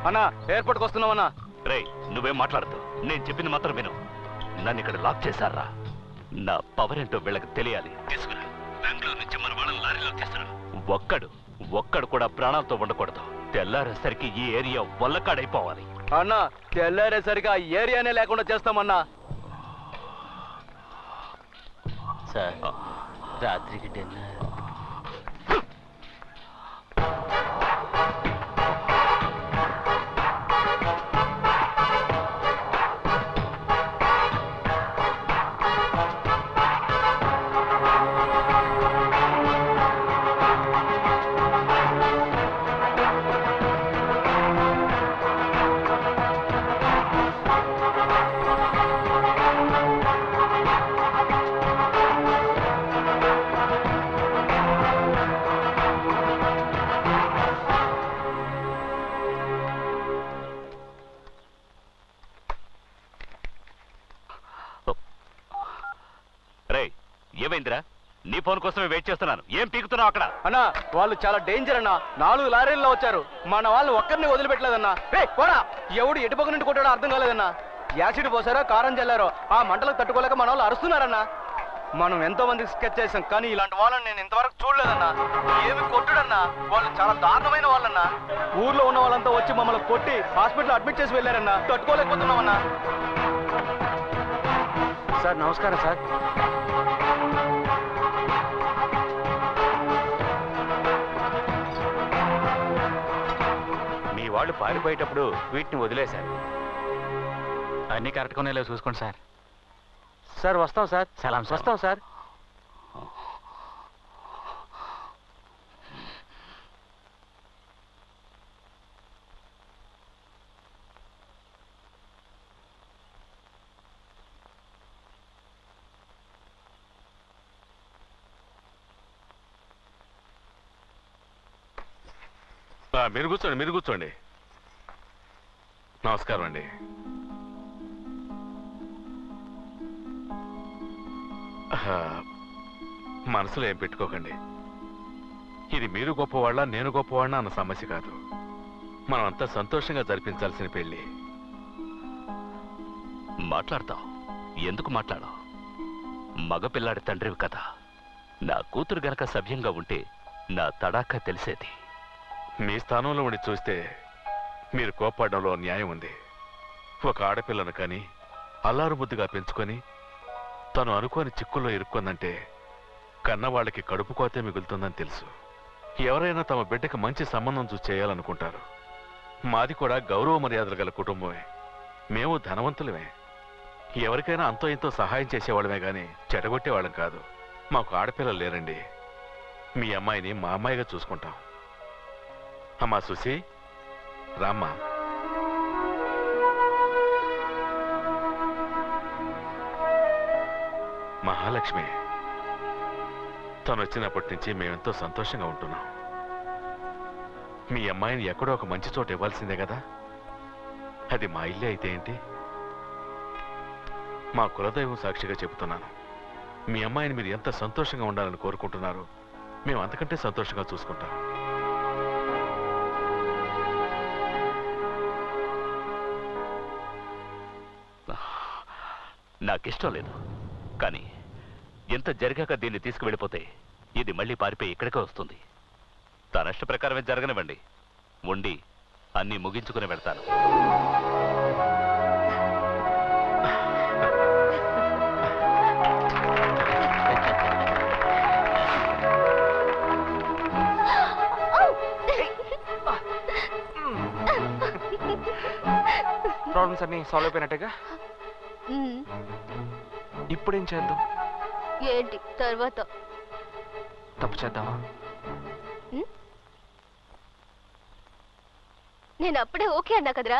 అన్నా ఎయిర్పోర్ట్కి వస్తున్నామన్నా. రేయ్ నువ్వేం మాట్లాడదు, నేను చెప్పింది మాత్రం విను. నన్ను ఇక్కడ లాక్ చేశారా? నా పవర్ ఏంటో వీళ్ళకి తెలియాలి. తీసుకురా, బెంగళూరు నుంచి మన వాళ్ళని లారీలో తీసుకురా. ఒక్కడు కూడా ప్రాణాలతో ఉండకూడదు. తెల్లారేసరికి ఈ ఏరియా వల్లకాడైపోవాలి. అన్నా తెల్లారేసరికి ఆ ఏరియానే లేకుండా చేస్తామన్నా. సార్ రాత్రికి డిన్నర్. ఏమైందిరా? నీ ఫోన్ కోసమే వెయిట్ చేస్తున్నాను. ఏం పీకుతున్నావు అక్కడ? అన్నా వాళ్ళు చాలా డేంజర్ అన్నా. 4 లారీల్లో వచ్చారు. మన వాళ్ళు ఒక్కరిని వదిలిపెట్టలేదన్నా. పోరా, ఎవడు ఎటుపక్క నుండి కొట్టాడో అర్థం కాలేదన్నా. యాసిడ్ పోసారో కారం చల్లారో ఆ మంటలకు తట్టుకోలేక మన వాళ్ళు అరుస్తున్నారన్నా. మనం ఎంతో మందికి స్కెచ్ చేసాం, కానీ ఇలాంటి వాళ్ళని నేను ఇంతవరకు చూడలేదన్నా. ఏమి కొట్టుడన్నా, వాళ్ళు చాలా దారుణమైన వాళ్ళన్నా. ఊర్లో ఉన్న వాళ్ళంతా వచ్చి మమ్మల్ని కొట్టి హాస్పిటల్ అడ్మిట్ చేసి వెళ్ళారన్నా. తట్టుకోలేకపోతున్నామన్నా. సార్ నమస్కారం సార్. మీ వాళ్ళు పారిపోయేటప్పుడు వీటిని వదిలేశారు. అన్నీ కరెక్ట్గానే లేవు చూసుకోండి సార్. సార్ వస్తాం సార్. సలాం సార్. వస్తాం సార్. మీరు కూర్చోండి. నమస్కారం అండి. మనసులో ఏం పెట్టుకోకండి. ఇది మీరు గొప్పవాళ్ళ నేను గొప్పవాళ్ళ అన్న సమస్య కాదు. మనం అంతా సంతోషంగా జరిపించాల్సిన పెళ్లి. మాట్లాడతావు ఎందుకు మాట్లాడవు? మగపిల్లాడి తండ్రివి కదా. నా కూతురు గనక సభ్యంగా ఉంటే నా తడాక తెలిసేది. మీ స్థానంలో ఉండి చూస్తే మీరు కోప్పడడంలో న్యాయం ఉంది. ఒక ఆడపిల్లను కానీ అల్లారు ముద్దుగా పెంచుకొని తను అనుకోని చిక్కుల్లో ఇరుక్కుందంటే కన్నవాళ్ళకి కడుపు కోతే మిగులుతుందని తెలుసు. ఎవరైనా తమ బిడ్డకి మంచి సంబంధం చూసి చేయాలనుకుంటారు. మాది కూడా గౌరవ మర్యాదలు గల కుటుంబమే. మేము ధనవంతులమే. ఎవరికైనా అంతో ఇంతో సహాయం చేసేవాళ్ళమే కానీ చెడగొట్టేవాళ్ళం కాదు. మాకు ఆడపిల్లలు లేరండి. మీ అమ్మాయిని మా అమ్మాయిగా చూసుకుంటాం. అమ్మా సుసి, రామ్మా. మహాలక్ష్మి తను వచ్చినప్పటి నుంచి మేమెంతో సంతోషంగా ఉంటున్నాం. మీ అమ్మాయిని ఎక్కడో ఒక మంచి చోట ఇవ్వాల్సిందే కదా. అది మా ఇల్లే అయితే ఏంటి? మా కులదైవం సాక్షిగా చెబుతున్నాను. మీ అమ్మాయిని మీరు ఎంత సంతోషంగా ఉండాలని కోరుకుంటున్నారో మేము అంతకంటే సంతోషంగా చూసుకుంటాం. నాకిష్టం లేదు, కానీ ఎంత జరిగాక దీన్ని తీసుకువెళ్ళిపోతే ఇది మళ్ళీ పారిపోయి ఇక్కడికే వస్తుంది. తన ఇష్ట ప్రకారమే జరగనివ్వండి. ఉండి అన్నీ ముగించుకుని వెళ్తాను. ప్రాబ్లమ్స్ అన్ని సాల్వ్ అయిపోయినట్టుగా. ఇప్పుడేం చేద్దాం? ఏంటి తర్వాత? తప్పు చేద్దామా? నేను అప్పుడే ఓకే అన్నా కదరా.